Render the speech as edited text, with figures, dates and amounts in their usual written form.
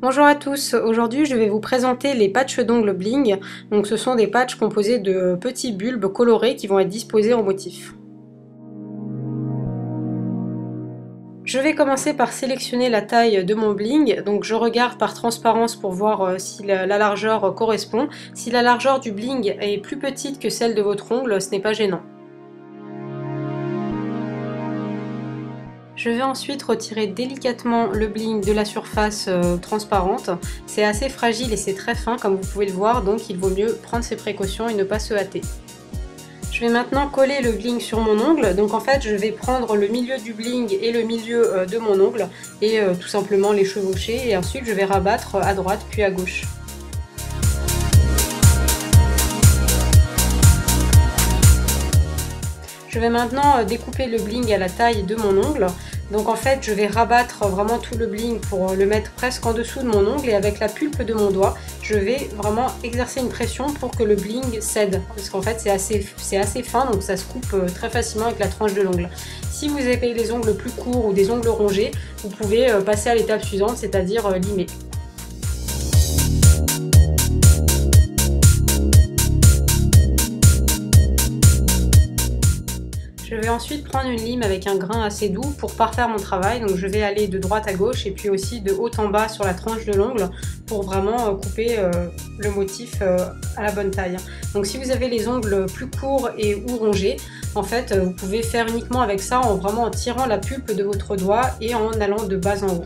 Bonjour à tous, aujourd'hui je vais vous présenter les patchs d'ongles bling. Donc ce sont des patchs composés de petits bulbes colorés qui vont être disposés en motif. Je vais commencer par sélectionner la taille de mon bling, donc je regarde par transparence pour voir si la largeur correspond. Si la largeur du bling est plus petite que celle de votre ongle, ce n'est pas gênant. Je vais ensuite retirer délicatement le bling de la surface transparente. C'est assez fragile et c'est très fin comme vous pouvez le voir, donc il vaut mieux prendre ses précautions et ne pas se hâter. Je vais maintenant coller le bling sur mon ongle, donc en fait je vais prendre le milieu du bling et le milieu de mon ongle et tout simplement les chevaucher et ensuite je vais rabattre à droite puis à gauche. Je vais maintenant découper le bling à la taille de mon ongle. Donc en fait je vais rabattre vraiment tout le bling pour le mettre presque en dessous de mon ongle et avec la pulpe de mon doigt je vais vraiment exercer une pression pour que le bling cède parce qu'en fait c'est assez fin donc ça se coupe très facilement avec la tranche de l'ongle. Si vous avez les ongles plus courts ou des ongles rongés, vous pouvez passer à l'étape suivante, c'est-à-dire limer. Je vais ensuite prendre une lime avec un grain assez doux pour parfaire mon travail. Donc je vais aller de droite à gauche et puis aussi de haut en bas sur la tranche de l'ongle pour vraiment couper le motif à la bonne taille. Donc si vous avez les ongles plus courts et ou rongés, en fait vous pouvez faire uniquement avec ça en vraiment en tirant la pulpe de votre doigt et en allant de bas en haut.